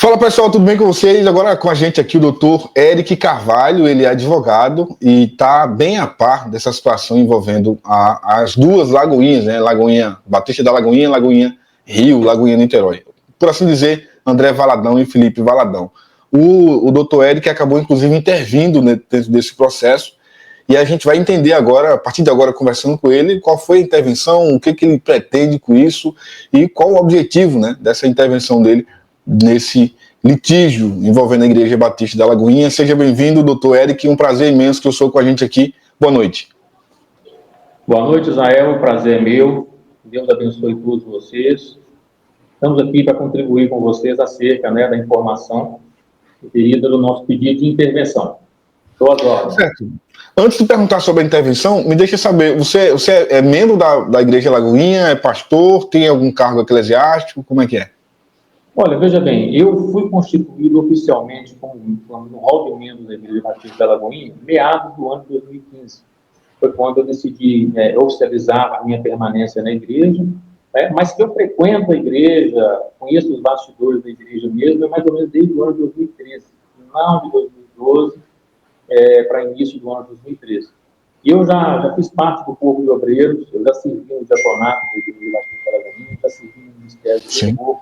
Fala pessoal, tudo bem com vocês? Agora com a gente aqui o doutor Eric Carvalho, ele é advogado e está bem a par dessa situação envolvendo as duas Lagoinhas, né? Lagoinha Batista da Lagoinha, Lagoinha Rio, Lagoinha Niterói. Por assim dizer, André Valadão e Felipe Valadão. O doutor Eric acabou inclusive intervindo dentro desse processo e a gente vai entender agora, a partir de agora, conversando com ele, qual foi a intervenção, o que ele pretende com isso e qual o objetivo, né, dessa intervenção dele nesse litígio envolvendo a Igreja Batista da Lagoinha. Seja bem-vindo, doutor Eric, um prazer imenso que o senhor com a gente aqui. Boa noite. Boa noite, Israel, o prazer é meu. Deus abençoe todos vocês. Estamos aqui para contribuir com vocês acerca, né, da informação referida do nosso pedido de intervenção. Estou agora. Certo. Antes de perguntar sobre a intervenção, me deixa saber, você é membro da Igreja Lagoinha, é pastor, tem algum cargo eclesiástico, como é que é? Olha, veja bem, eu fui constituído oficialmente no hall de membros da Igreja Batista da Lagoinha meados do ano de 2015. Foi quando eu decidi oficializar a minha permanência na igreja, mas que eu frequento a igreja, conheço os bastidores da igreja mesmo, é mais ou menos desde o ano de 2013, final de 2012 para início do ano de 2013. E eu já fiz parte do corpo de obreiros, eu já servi no diaconato da Igreja Batista da Lagoinha, já servi no Ministério do Louvor,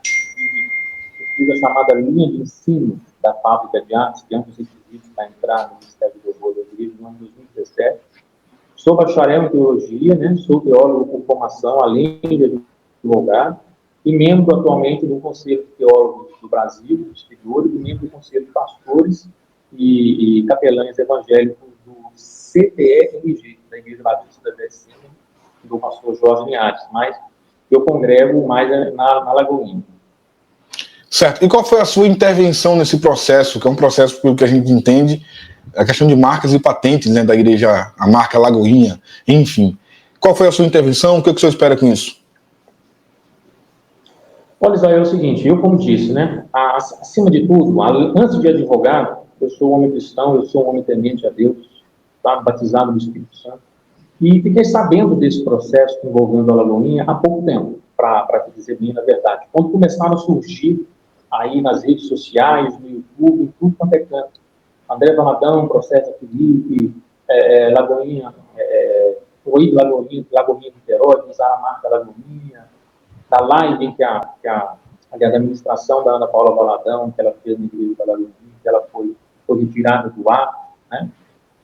fiz a chamada linha de ensino da fábrica de artes, que é um dos requisitos para entrar no Ministério do Louvor da Igreja no ano de 2017. Sou bacharel em teologia, né? Sou teólogo por formação, além de advogado, e membro atualmente do Conselho de Teólogos do Brasil, do exterior, e membro do Conselho de Pastores e Capelães Evangélicos do CTRMG, da Igreja Batista da DSM, do pastor Jorge Linhares, mas eu congrego mais na Lagoinha. Certo. E qual foi a sua intervenção nesse processo, que é um processo, pelo que a gente entende, a questão de marcas e patentes, né, da igreja, a marca Lagoinha, enfim. Qual foi a sua intervenção? O que o senhor espera com isso? Olha, Israel, é o seguinte, eu como disse, né, acima de tudo, antes de advogado, eu sou um homem cristão, eu sou um homem temente a Deus, tá, batizado no Espírito Santo, e fiquei sabendo desse processo envolvendo a Lagoinha há pouco tempo, para te dizer bem a verdade. Quando começaram a surgir aí nas redes sociais, no YouTube, em tudo quanto é canto, André Valadão, processo Felipe, Lagoinha, Lagoinha Niterói, usar a marca Lagoinha, da live que a administração da Ana Paula Valadão, que ela fez no Igreja da Lagoinha, que ela foi retirada do ar, né,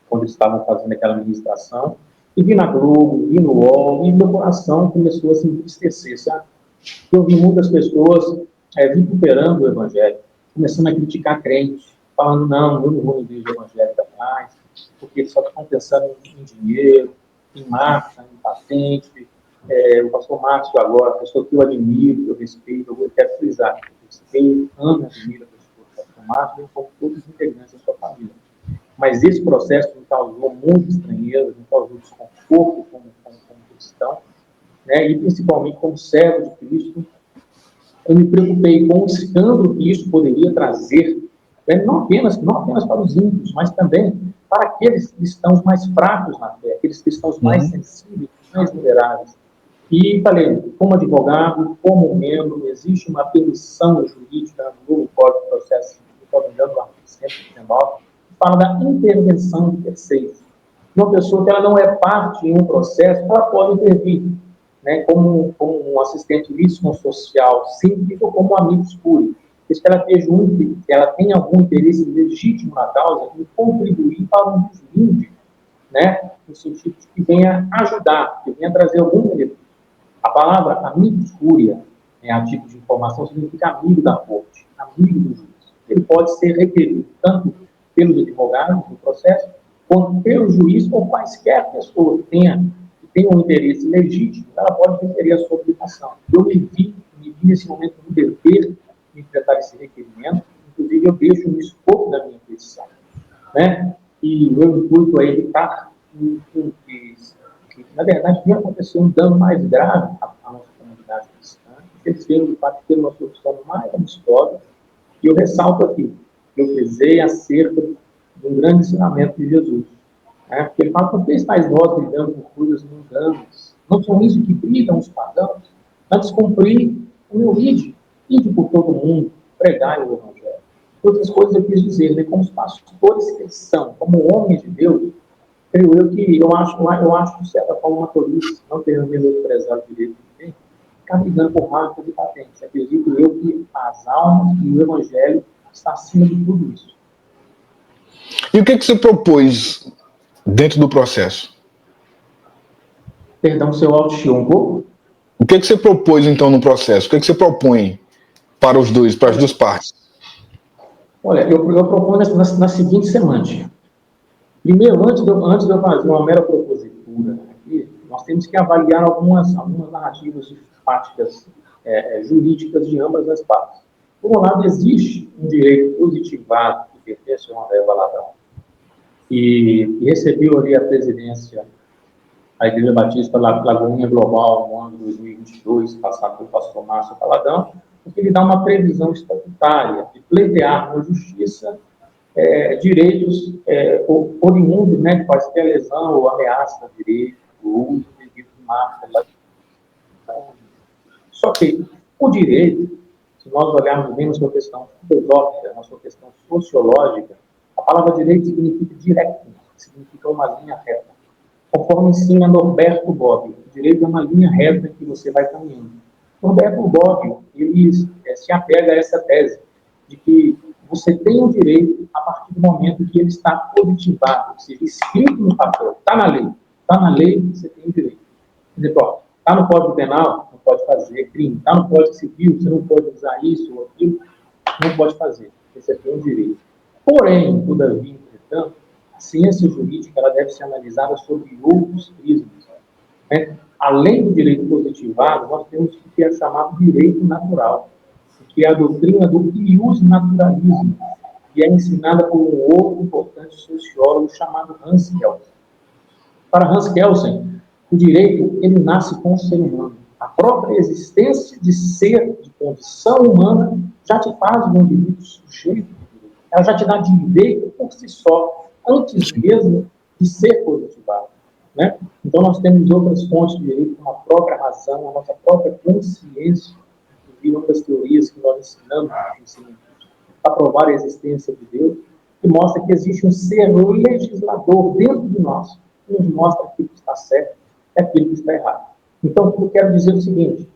quando eles estavam fazendo aquela administração, e vi na Globo, vi no UOL, e meu coração começou a se entristecer, sabe? Eu vi muitas pessoas vituperando o Evangelho, começando a criticar crentes, falando, não, eu não vou na igreja evangélica mais, porque eles só estão pensando em dinheiro, em marca, em patente. O pastor Márcio agora, pessoa que eu admiro, que eu respeito, eu quero frisar, eu respeito, amo e admiro a pessoa do pastor Márcio, como todos os integrantes da sua família. Mas esse processo me causou muita estranheza, me causou desconforto como cristão, né? E principalmente como servo de Cristo. Eu me preocupei com o escândalo que isso poderia trazer, não apenas para os ímpios, mas também para aqueles cristãos mais fracos na fé, aqueles cristãos mais sensíveis, mais vulneráveis. E falei, como advogado, como membro, existe uma permissão jurídica no novo Código de Processo Civil, estou lembrando do artigo 119, que fala da intervenção de terceiros. Uma pessoa que ela não é parte em um processo, ela pode intervir, né, como um assistente jurídico social simples ou como um amigo espúrio. Desde que ela tenha algum interesse legítimo na causa em contribuir para um deslinde, né, no sentido de que venha ajudar, que venha trazer algum benefício. A palavra amigo espúria, a título de informação, significa amigo da corte, amigo do juiz. Ele pode ser requerido tanto pelos advogados do processo, quanto pelo juiz ou quaisquer pessoas que tenham um interesse legítimo, ela pode requerer a sua aplicação. Eu me vi nesse momento no dever de enfrentar esse requerimento, inclusive eu deixo no escopo da minha petição, né? E o meu intuito é evitar que, na verdade, venha acontecer um dano mais grave à nossa comunidade cristã, que eles venham, de fato, ter uma solução mais amistosa. E eu ressalto aqui, eu pesei acerca de um grande ensinamento de Jesus. Porque ele fala, por que estáis vós brigando por coisas mundanas? Não são isso que brigam os pagãos? Antes cumprir o meu ide por todo mundo, pregai o Evangelho. Outras coisas eu quis dizer, né? Como os pastores que eles são, como homens de Deus, creio eu que eu acho de certa forma uma tolice, não ter menosprezado o direito de ninguém, ficar brigando por marcas e patentes. Acredito eu que as almas e o evangelho está acima de tudo isso. E o que você propôs dentro do processo? Perdão, seu áudio chiou um pouco? O que você propôs, então, no processo? O que você propõe para os dois, para as duas partes? Olha, eu proponho na seguinte semântica. Primeiro, antes de eu fazer uma mera propositura aqui, nós temos que avaliar algumas narrativas fáticas jurídicas de ambas as partes. Por um lado, existe um direito positivado que pertence a uma André Valadão, e recebeu ali a presidência da Igreja Batista Lagoinha Global no ano de 2022, passado pelo pastor Márcio Valadão, porque ele dá uma previsão estatutária de pleitear na justiça direitos oriundos, né, de qualquer lesão ou ameaça a direito, o uso devido de marca. Só que o direito, se nós olharmos bem na sua questão filosófica, na sua questão sociológica, a palavra direito significa direto, significa uma linha reta. Conforme ensina Norberto Bobbio, o direito é uma linha reta em que você vai caminhando. Norberto Bobbio, ele se apega a essa tese de que você tem o direito a partir do momento que ele está positivado, ou seja, escrito no papel, está na lei, você tem o direito. Quer dizer, está no Código Penal, não pode fazer crime, está no Código Civil, você não pode usar isso ou aquilo, não pode fazer, você tem o direito. Porém, todavia, entretanto, a ciência jurídica ela deve ser analisada sobre outros prismas. Né? Além do direito positivado, nós temos o que é chamado direito natural, que é a doutrina do ius naturalismo, que é ensinada por um outro importante sociólogo chamado Hans Kelsen. Para Hans Kelsen, o direito ele nasce com o ser humano. A própria existência de ser, de condição humana, já te faz um indivíduo sujeito de direito. Ela já te dá direito por si só, antes mesmo de ser positivado. Né? Então, nós temos outras fontes de direito, como a própria razão, a nossa própria consciência, inclusive uma das teorias que nós ensinamos a provar a existência de Deus, que mostra que existe um ser legislador dentro de nós, que nos mostra aquilo que está certo e aquilo que está errado. Então, eu quero dizer o seguinte,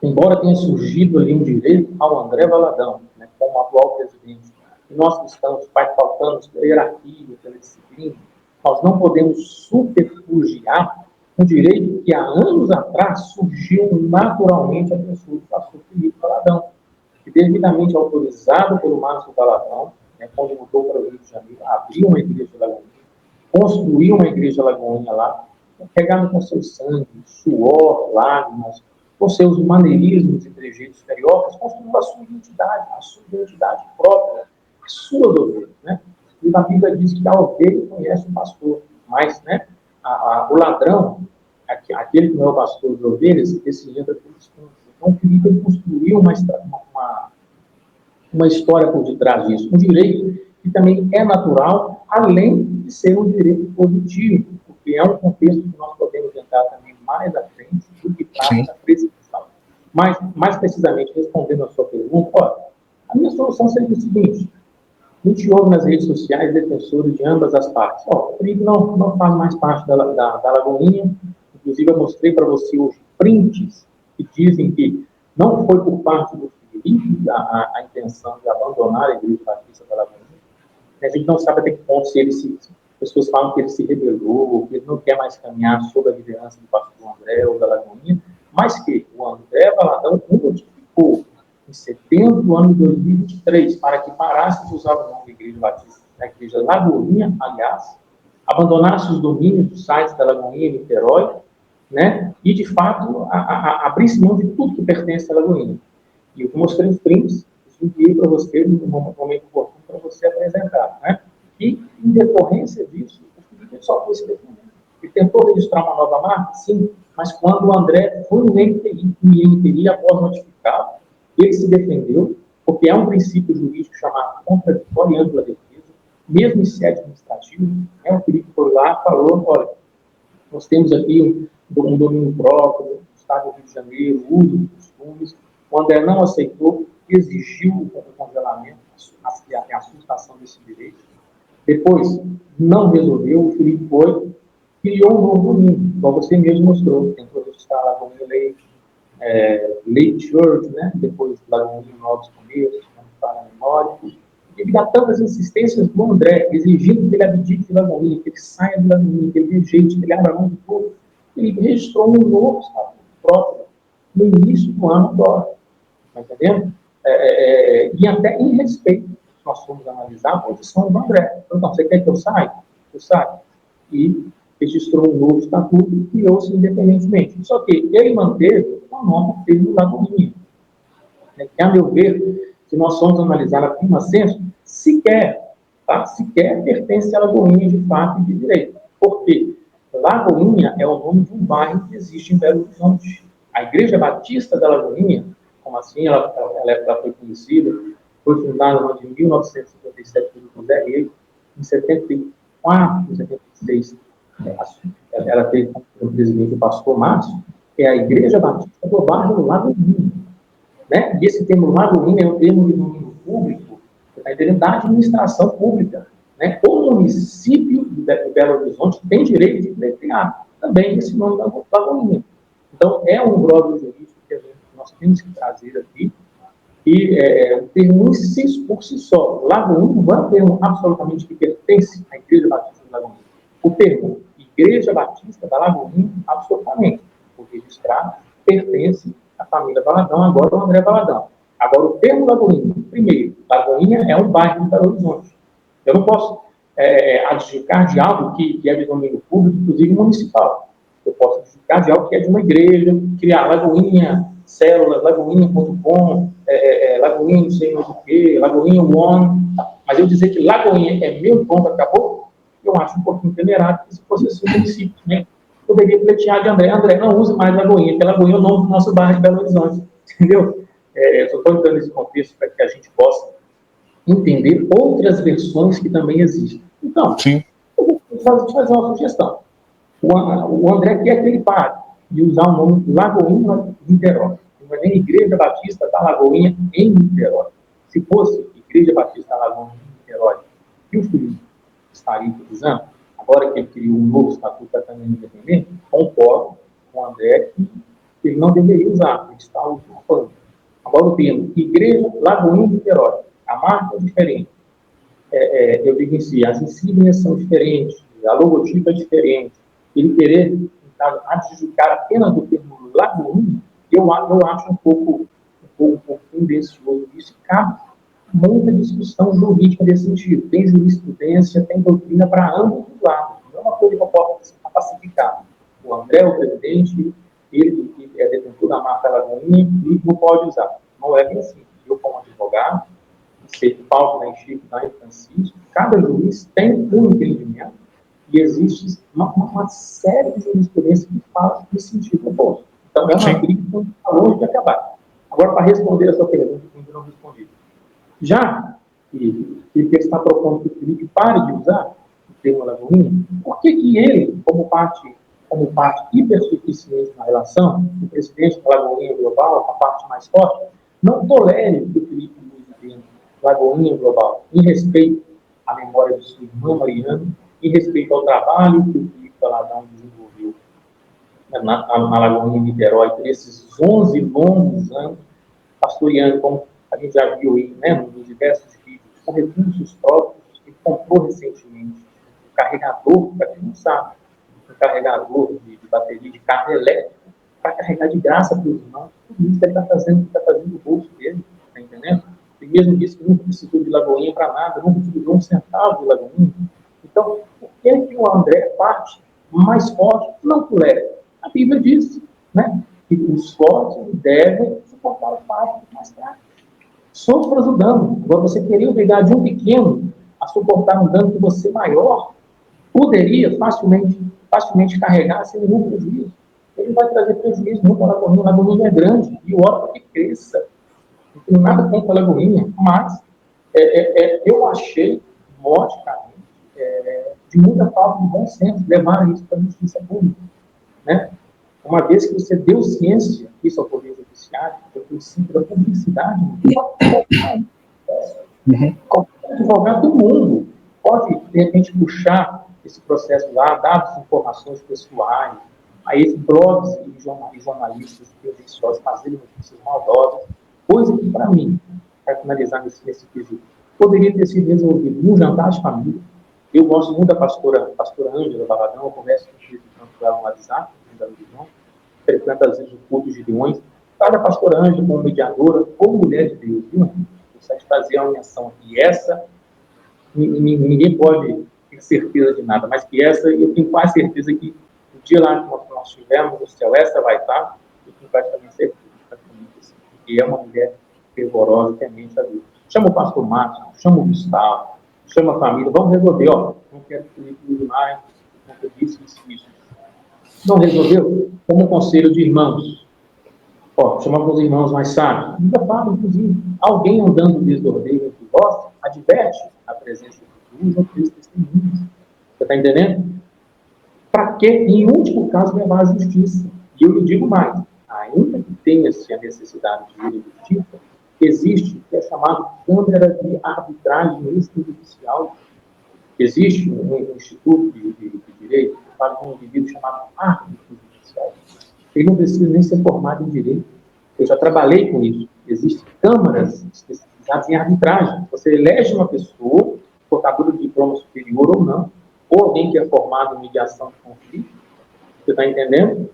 embora tenha surgido ali um direito ao André Valadão, né, como atual presidente, e nós cristãos pautamos pela hierarquia, pela disciplina, nós não podemos superfugiar um direito que há anos atrás surgiu naturalmente a pessoa do pastor Felipe Valadão, que devidamente autorizado pelo Márcio Valadão, né, quando mudou para o Rio de Janeiro, abriu uma igreja Lagoinha, construiu uma igreja Lagoinha lá, pegando com seu sangue, suor, lágrimas, com seus maneirismos e trejeitos cariocas, construiu a sua identidade própria, a sua ovelha, né? E na Bíblia diz que a ovelha conhece o pastor, mas, né, o ladrão, aquele que não é o pastor de ovelhas, esse entra pelos campos. Então, Felipe construiu uma história por detrás disso, um direito que também é natural, além de ser um direito positivo, porque é um contexto que nós podemos entrar também mais à frente do que trata da prescrição. Mas, mais precisamente, respondendo a sua pergunta, a minha solução seria o seguinte: a gente ouve nas redes sociais defensores de ambas as partes. O Felipe não faz mais parte da Lagoinha, inclusive eu mostrei para você hoje prints que dizem que não foi por parte do Felipe a intenção de abandonar a Igreja Batista da Lagoinha. A gente não sabe até que ponto pessoas falam que ele se rebelou, que ele não quer mais caminhar sob a liderança do pastor André ou da Lagoinha, mas que o André Valadão notificou em setembro do ano de 2023 para que parasse de usar o nome da Igreja Batista, da Igreja Lagoinha, aliás, abandonasse os domínios dos sites da Lagoinha e Niterói, né, e de fato abrisse mão de tudo que pertence à Lagoinha. E eu mostrei os prints, enviei para você no momento oportuno para você apresentar, né? E, em decorrência disso, o Felipe só foi se defendendo. Ele tentou registrar uma nova marca? Sim, mas quando o André foi no INPI após notificado, ele se defendeu, porque é um princípio jurídico chamado contraditório e ampla defesa, mesmo em sede administrativa, né? O Felipe foi lá e falou: olha, nós temos aqui um domínio próprio, o Estado do Rio de Janeiro, uso dos costumes. O André não aceitou, exigiu o congelamento, a sustação desse direito. Depois, não resolveu, o Felipe foi, criou um novo domínio, igual você mesmo mostrou, tentou registrar a Lagoinha Lake Church, né? Depois Lagoinha Novos Começos, não está na memória, devido a tantas insistências do André, exigindo que ele abdique de Lagoinha, que ele saia de Lagoinha, que ele rejeite, que ele abra mão de tudo, ele registrou um novo estatuto próprio no início do ano agora, está entendendo? E até em respeito, nós fomos analisar a posição do André. Então, você quer que eu saia? Eu saio. E registrou um novo estatuto e criou-se independentemente. Só que ele manteve uma nota termo Lagoinha. Que, a meu ver, se nós formos analisar a prima sensu, sequer pertence a Lagoinha de fato e de direito. Por quê? Lagoinha é o nome de um bairro que existe em Belo Horizonte. A Igreja Batista da Lagoinha, como assim ela foi conhecida, foi fundada no ano de 1957 pelo José Rei, em 74, 76, ela teve como presidente o pastor Márcio, que é a Igreja Batista do bairro Lagoinha. Né? E esse termo Lagoinha é um termo de domínio público, está entendendo, da administração pública. Né? O município de Belo Horizonte tem direito de pleitear também esse nome da Lagoinha. Então, é um brother jurídico que nós temos que trazer aqui, e o termo em si, por si só, Lagoinha não é um termo absolutamente que pertence à Igreja Batista da Lagoinha. O termo Igreja Batista da Lagoinha, absolutamente, por registrar, pertence à família Valadão, agora o André Valadão. Agora, o termo Lagoinha, primeiro, Lagoinha é um bairro de Belo Horizonte. Eu não posso adjudicar de algo que é de domínio público, inclusive municipal. Eu posso adjudicar de algo que é de uma igreja, criar Lagoinha, células, lagoinha.com, Lagoinha não sei mais o que, Lagoinha One, mas eu dizer que Lagoinha é meu ponto, acabou, eu acho um pouquinho temerário, porque se fosse assim o município, né? Poderia pleitear de André, não use mais Lagoinha, porque Lagoinha é o nome do nosso bairro de Belo Horizonte, entendeu? Eu só estou dando esse contexto para que a gente possa entender outras versões que também existem. Então, sim, eu vou te fazer uma sugestão. O André quer que ele pare de usar o nome Lagoinha Niterói. Não é nem Igreja Batista da Lagoinha em Niterói. Se fosse Igreja Batista da Lagoinha em Niterói, que o Felipe estaria utilizando, agora que ele criou um novo estatuto da Câmara Independente, concordo com o André que ele não deveria usar, ele está usurpando. Agora o termo Igreja Lagoinha Niterói, a marca é diferente. Eu digo em si, as insígnias são diferentes, a logotipo é diferente. Ele querer, no caso, adjudicar apenas do termo Lagoinha, eu acho um pouco tendencioso. Isso cabe muita discussão jurídica nesse sentido. Tem jurisprudência, tem doutrina para ambos os lados. Não é uma coisa que eu posso pacificar. O André, o presidente, ele que é detentor da marca Lagoinha, e não pode usar. Não é bem assim. Eu, como advogado, ser Paulo, da Chico, da Francisco, cada juiz tem um entendimento e existe uma série de jurisprudências que falam nesse sentido oposto. Então, é uma briga que está longe de acabar. Agora, para responder a sua pergunta, que ainda não respondi. Já que ele está propondo que o Felipe pare de usar o termo Lagoinha, por que ele, como parte hipersuficiente na relação, o presidente da Lagoinha Global, a parte mais forte, não tolere que o Felipe use o termo Lagoinha Global, em respeito à memória de sua irmã Mariana, em respeito ao trabalho que o Felipe Valadão desenvolveu na Lagoinha Niterói por esses 11 longos anos, pastoreando, como a gente já viu aí, né, nos diversos vídeos, com recursos próprios. Ele comprou recentemente um carregador, para quem não sabe, um carregador de bateria de carro elétrico, para carregar de graça para os irmãos. Tudo isso ele está fazendo do bolso dele, está entendendo? Ele mesmo disse que nunca precisou de Lagoinha para nada, nunca utilizou um centavo de Lagoinha. Então, por que o André parte mais forte não tolera? A Bíblia diz, né, que os fortes devem suportar o fardo mais fraco. Sofras o dano. Agora, você queria obrigar de um pequeno a suportar um dano que você maior poderia facilmente carregar sem nenhum prejuízo. Ele vai trazer prejuízo muito à Lagoinha. A Lagoinha é grande e o órgão que cresça. Não tem nada contra a Lagoinha, mas eu achei, logicamente, de muita falta de bom senso levar isso para a justiça pública. Né? Uma vez que você deu ciência, isso ao Poder Judiciário, o princípio da publicidade, qualquer advogado do mundo pode, de repente, puxar esse processo lá, dar as informações pessoais, a esses blogs e jornalistas tendenciosos fazerem notícias maldosas, coisa que, para mim, para finalizar nesse quesito, poderia ter sido resolvido num jantar de família. Eu gosto muito da pastora Ângela Valadão, eu converso com ela no WhatsApp, frequenta às vezes o culto de Leões. Cada pastora Ângela, como mediadora, como mulher de Deus, viu? Precisa fazer a menção aqui. Essa, ninguém pode ter certeza de nada, mas que essa, eu tenho quase certeza que o dia lá que nós estivermos no céu, essa vai estar, eu tenho praticamente certeza, porque é uma mulher fervorosa, temente a Deus. Chama o pastor Márcio, chama o Gustavo, chama a família, vamos resolver, ó, não quero que ele use mais, não quero isso. Não resolveu? Como um conselho de irmãos. Ó, chamar os irmãos mais sábios. Ainda fala, inclusive, alguém andando desordeiro entre vós, adverte a presença de duas ou três testemunhas. Você está entendendo? Para que, em último caso, levar à justiça? E eu lhe digo mais, ainda que tenha-se a necessidade de ir à justiça, existe o que é chamado Câmara de Arbitragem Extrajudicial. Existe um instituto de direito que fala de um indivíduo chamado árbitro judicial. Ele não precisa nem ser formado em direito. Eu já trabalhei com isso. Existem câmaras especializadas em arbitragem. Você elege uma pessoa, portadora de diploma superior ou não, ou alguém que é formado em mediação de conflito, você está entendendo?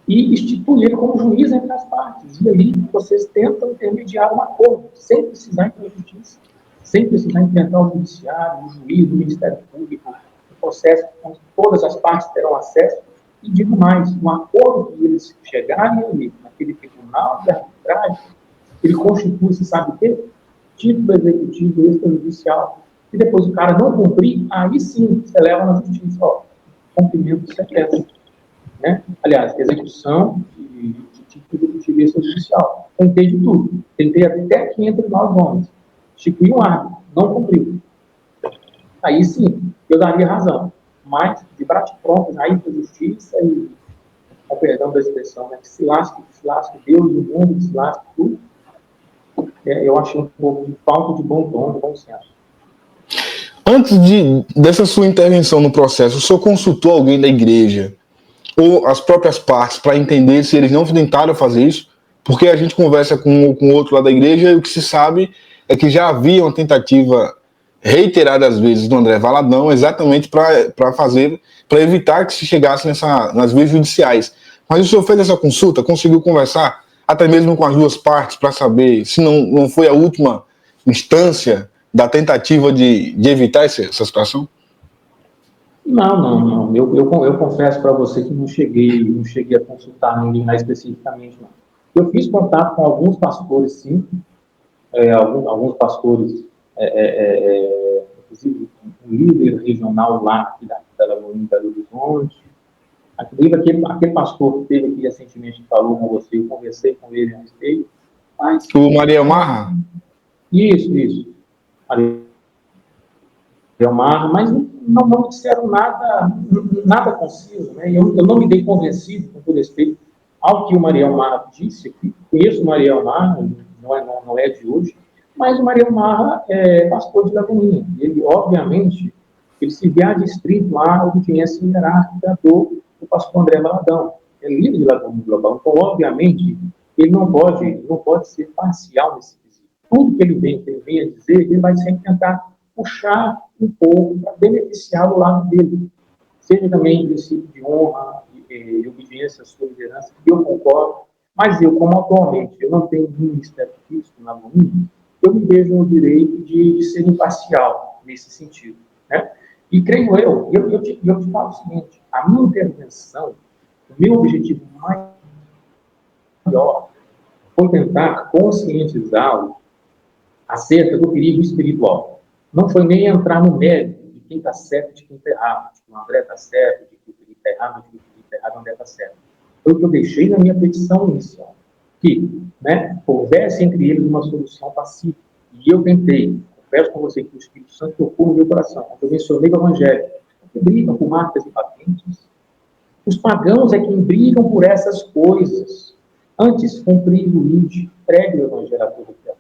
E institui ele como juiz entre as partes. E ali vocês tentam intermediar um acordo, sem precisar ir para a justiça, sem precisar enfrentar o judiciário, o juiz, o Ministério Público, o processo onde todas as partes terão acesso. E digo mais, um acordo que eles chegarem ali, naquele tribunal de arbitragem, ele constitui-se, sabe o quê? Título executivo extrajudicial. E depois o cara não cumprir, aí sim, você leva na justiça, ó, cumprimento de sentença. Né? Aliás, execução de título executivo extrajudicial. Tentei de tudo. Tentei até que entre nós homens. Instituí um árbitro, não cumpriu. Aí sim, eu daria razão. Mas, de bate-pronto, aí para a justiça e, com perdão da expressão, né, que se lasque Deus e o mundo, que se lasque tudo, eu achei um pouco de falta de bom tom, de bom senso. Antes dessa sua intervenção no processo, o senhor consultou alguém da igreja ou as próprias partes para entender se eles não tentaram fazer isso? Porque a gente conversa com o outro lá da igreja e o que se sabe é que já havia uma tentativa reiteradas vezes do André Valadão exatamente para evitar que se chegasse nas vias judiciais. Mas o senhor fez essa consulta, conseguiu conversar até mesmo com as duas partes para saber se não foi a última instância da tentativa de evitar essa situação? Não. Eu confesso para você que não cheguei a consultar ninguém lá especificamente, não. Eu fiz contato com alguns pastores, sim, alguns pastores, inclusive um líder regional lá aqui da Lagoinha, Belo Horizonte. Inclusive, aquele pastor que teve aqui recentemente que falou com você, eu conversei com ele a respeito. Mas, O Maria Marra? Isso. Mas não disseram nada conciso, né? Eu não me dei convencido, com todo respeito, ao que o Mariel Marra disse aqui. Conheço o Mariel Marra, não é de hoje, mas o Mariel Marra é pastor de Lagoinha. Ele, obviamente, ele se vê adstrito lá a obediência hierárquica do pastor André Valadão. É líder de Lagoinha Global. Então, obviamente, ele não pode ser parcial nesse quesito. Tudo que ele vem a dizer, ele vai sempre tentar puxar um pouco para beneficiar o lado dele. Seja também princípio de honra e obediência à sua liderança, que eu concordo, mas eu, como atualmente eu não tenho ministério físico na mão, eu me vejo no direito de ser imparcial nesse sentido. Né? E creio eu te falo o seguinte, a minha intervenção, o meu objetivo maior foi tentar conscientizá-lo acerca do perigo espiritual. Não foi nem entrar no mérito de quem está certo e de quem está errado, de que o André está certo, de que o Felipe está errado, de que o Felipe está errado, o André está certo. Foi o que eu deixei na minha petição inicial, que houvesse entre eles uma solução pacífica. E eu tentei, confesso com você que o Espírito Santo tocou no meu coração, quando eu mencionei o Evangelho, porque brigam com marcas e patentes, Os pagãos é quem brigam por essas coisas. Antes, cumprir o ide, pregue o evangelho a todo o tempo.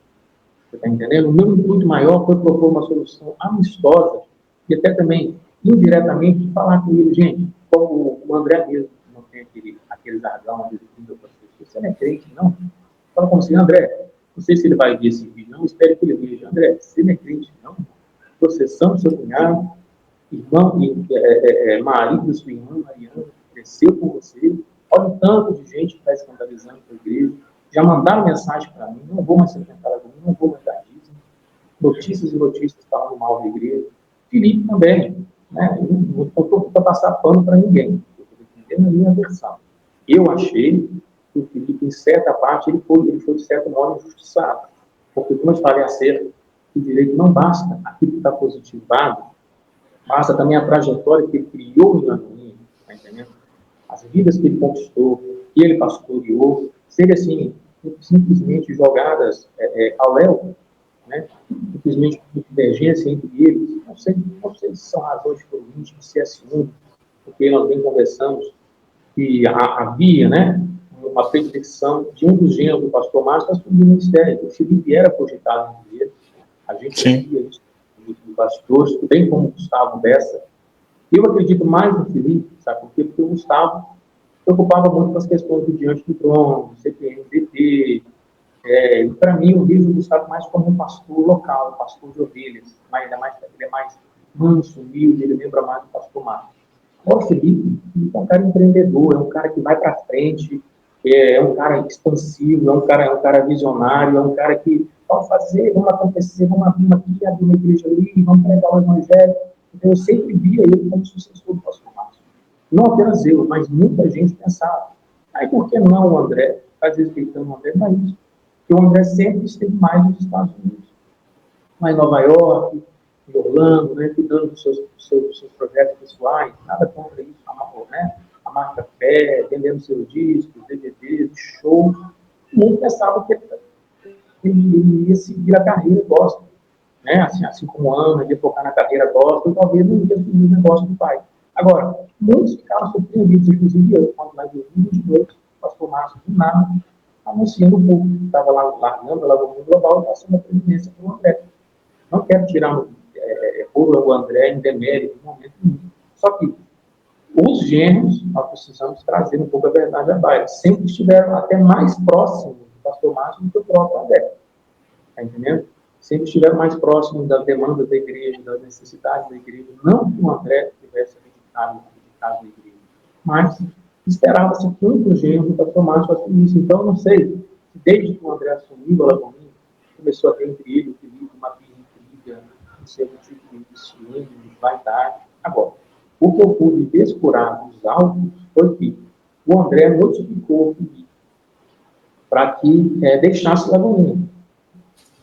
Você está entendendo? O meu intuito maior foi propor uma solução amistosa e até também, indiretamente, falar com ele, gente, como o André mesmo, não tem aquele jargão de você não é crente, não? Fala como assim, André, não sei se ele vai ver esse vídeo, não, espero que ele veja. André, você não é crente, não? Processão do seu cunhado, irmão, marido da sua irmã, Mariana, que cresceu com você, olha o tanto de gente que está escandalizando a igreja, já mandaram mensagem para mim, não vou mais frequentar a igreja, não vou mais dar dízimo, notícias e notícias falando mal da igreja. Filipe também, né? Não estou para passar pano para ninguém, eu estou defendendo a minha versão. Eu achei que o Filipe, em certa parte, ele foi de certo modo injustiçado, porque, como eu falei acerca, o direito não basta aquilo que está positivado, basta também a trajetória que ele criou em Ananinha, está entendendo? As vidas que ele conquistou, que ele pastoreou, serem assim, simplesmente jogadas ao léu, né? Simplesmente por divergência entre eles. Não sei se são razões políticas, se é ciúme, porque nós bem conversamos que havia, né, uma predileção de um dos genros do pastor Márcio para assumir o ministério. O Felipe era cogitado entre eles, a gente via isso dos bastidores, bem como o Gustavo Bessa. Eu acredito mais no Felipe, sabe por quê? Porque o Gustavo se preocupava muito com as questões do diante do trono, CPMDT. Para mim, eu vejo o Gustavo mais como um pastor local, um pastor de ovelhas, mas ele é mais manso, humilde, ele lembra mais do pastor Márcio. O Felipe é um cara empreendedor, é um cara que vai para frente, é um cara expansivo, é um cara visionário, é um cara que vamos fazer, vamos acontecer, vamos abrir aqui, abrir uma igreja ali, vamos pregar o evangelho. Então, eu sempre via ele como sucessor do pastor Márcio. Não apenas eu, mas muita gente pensava. Aí por que não o André? Está desrespeitando o André, não é isso. Porque o André sempre esteve mais nos Estados Unidos. Mas em Nova York, em Orlando, né, cuidando dos seus projetos pessoais, nada contra isso, né? A marca pé, vendendo seus discos, DVDs, shows. O mundo pensava que ele ia seguir a carreira gospel, né? Assim como Ana ia focar na carreira gospel, talvez não ia seguir o negócio do pai. Agora, muitos ficaram surpreendidos, inclusive eu, quando lá em 2022, o pastor Márcio do nada, anunciando o público, estava lá largando a Lagoa Global e passando a presidência para o André. Não quero tirar o André em demérito em momento nenhum. Só que os gêmeos, nós precisamos trazer um pouco a verdade à baila. Sempre estiveram até mais próximos do pastor Márcio do que o próprio André. Está entendendo? Sempre estiveram mais próximos das demandas da igreja, das necessidades da igreja. Não que o André tivesse acreditado na igreja, mas esperava-se que um dos gêmeos do pastor Márcio assumisse. Então, eu não sei se desde que o André assumiu a Lagoinha, começou a ter entre ele e o Felipe uma briga, um certo tipo de ciúme, de vaidade. Agora, o que eu pude descurar dos autos foi que o André notificou o Felipe para que deixasse Lagoinha.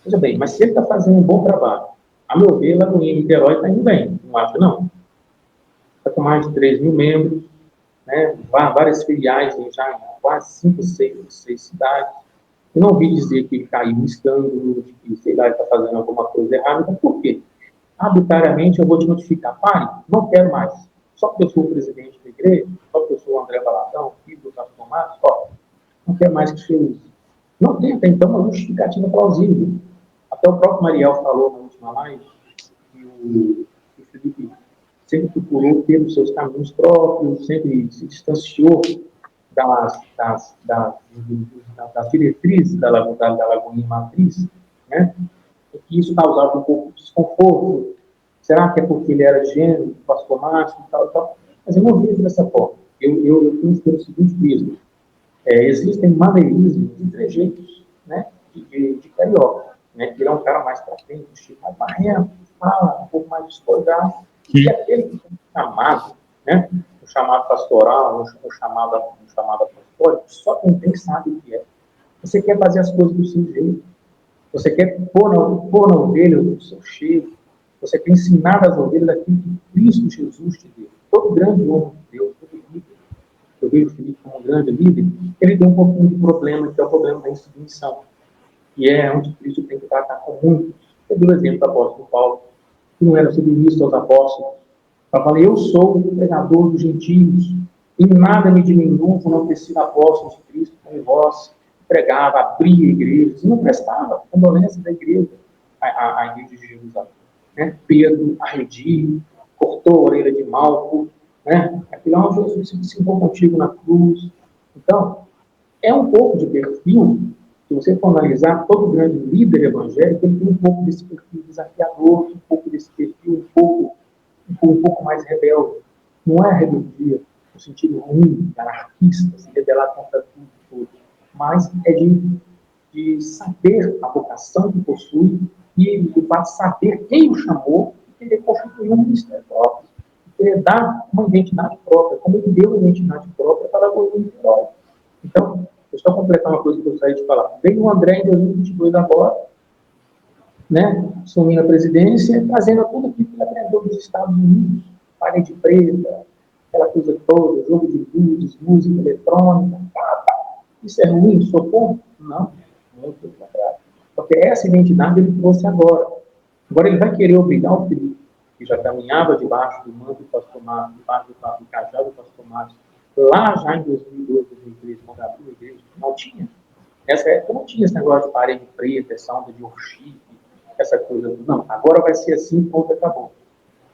Veja bem, mas se ele está fazendo um bom trabalho, a meu ver, Lagoinha e Niterói está indo bem, não acho não. Está com mais de 3 mil membros, né, várias filiais, já em quase 5, 6 cidades. Eu não ouvi dizer que ele caiu um escândalo, de que, sei lá, ele está fazendo alguma coisa errada. Então, por quê? Arbitrariamente, eu vou te notificar. Pare, não quero mais. Só porque eu sou o presidente da igreja, só porque eu sou o André Balatão, filho do pastor Márcio, não quero mais que você use. Não tem até então uma justificativa plausível. Até o próprio Mariel falou na última live que o Felipe sempre procurou ter os seus caminhos próprios, sempre se distanciou das diretrizes da Lagoinha Matriz, né? E que isso causava um pouco de desconforto. Será que é porque ele era gênero, do pastor Márcio e tal? Mas eu não vejo dessa forma. Eu penso pelo seguinte prisma. Existem maneirismos e trejeitos, né, de carioca, né, que é um cara mais para frente, mais barrento, fala um pouco mais despojado, e aquele que tem chamado, né, o chamado pastoral, o chamado apostólico, só quem tem sabe o que é. Você quer fazer as coisas do seu jeito, você quer pôr na ovelha o seu cheiro, você quer ensinar as ovelhas aquilo que Cristo Jesus te deu. Todo grande homem de Deus, todo líder, eu vejo o Felipe como um grande líder, ele tem um pouquinho de problema, que é o problema da insubmissão, que é onde Cristo tem que tratar com muitos. Eu dei o exemplo do apóstolo Paulo, que não era submisso aos apóstolos, para falar, eu sou o pregador dos gentios, Em nada me diminua não ter sido apóstolo de Cristo como vós, pregava, abria igrejas, e não prestava condolência da igreja, a igreja de Jerusalém. Né? Pedro arredio, cortou a orelha de Malco, né? Afinal, Jesus se encontrou contigo na cruz. Então, é um pouco de perfil, se você for analisar, todo grande líder evangélico, ele tem um pouco desse perfil desafiador, um pouco desse perfil um pouco mais rebelde. Não é rebeldia no sentido ruim, anarquista, se rebelar contra tudo, mas é de saber a vocação que possui e, de fato, saber quem o chamou e querer constituir um ministério próprio, querer dar uma identidade própria, como ele deu uma identidade própria para o herói. Então, eu só completar uma coisa que eu gostaria de falar. Veio o André em 2022 agora, né, assumindo a presidência, trazendo tudo aquilo que ele aprendeu dos Estados Unidos, parede preta, aquela coisa toda, jogo de luzes, música eletrônica, Isso é ruim? Socorro? Não. Muito pelo contrário. Porque essa identidade ele trouxe agora. Agora ele vai querer obrigar o Felipe, que já caminhava debaixo do manto do pastor Márcio, debaixo do cajado do pastor Márcio, lá já em 2012, 2013, quando abriu a igreja, não tinha. Nessa época não tinha esse negócio de parede preta, essa onda de worship, essa coisa. Não, agora vai ser assim, ponto, acabou.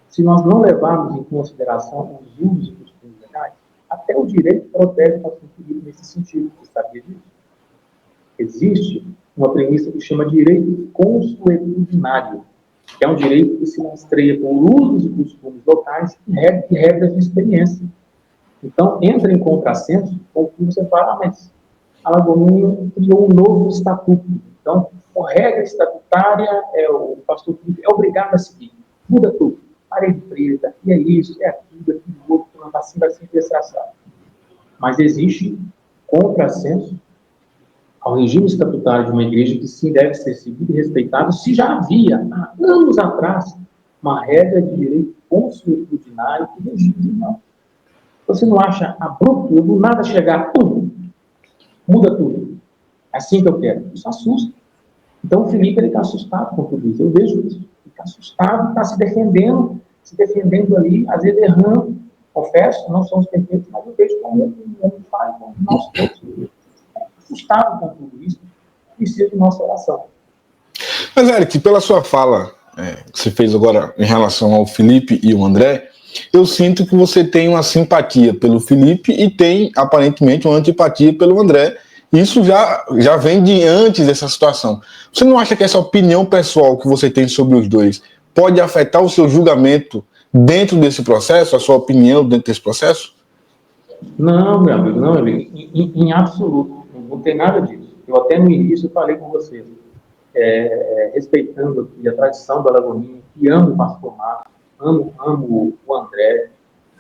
Se nós não levarmos em consideração os usos e costumes legais, até o direito protege o pastor Felipe nesse sentido. Você sabia disso? Existe uma premissa que chama direito consuetudinário, que é um direito que se rastreia por usos e costumes locais e regras de experiência. Então, entra em contrassenso com o que você fala, mas a Lagoinha criou um novo estatuto. Então, a regra estatutária, o pastor Felipe é obrigado a seguir. Muda tudo. Parede preta, e é isso, é aquilo, aquilo outro, assim vai ser assado. Mas existe contrassenso ao regime estatutário de uma igreja que sim deve ser seguido e respeitado, se já havia, há anos atrás, uma regra de direito consuetudinário que regia não. Você não acha abrupto, do nada chegar, muda tudo. É assim que eu quero. Isso assusta. Então o Felipe está assustado com tudo isso. Eu vejo isso. Ele está assustado, está se defendendo ali, às vezes errando. Confesso, não somos perfeitos, mas eu vejo como um homem falho, como nós todos. Assustado com tudo isso, precisa de nossa oração. Mas, Eric, pela sua fala que você fez agora em relação ao Felipe e o André, eu sinto que você tem uma simpatia pelo Felipe e tem, aparentemente, uma antipatia pelo André. Isso já vem de antes dessa situação. Você não acha que essa opinião pessoal que você tem sobre os dois pode afetar o seu julgamento dentro desse processo, a sua opinião dentro desse processo? Não, meu amigo, não, amigo. Em absoluto. Não tem nada disso. Eu até no início falei com você, respeitando aqui a tradição da Lagoinha, que amo o pastor Marcos, amo o André,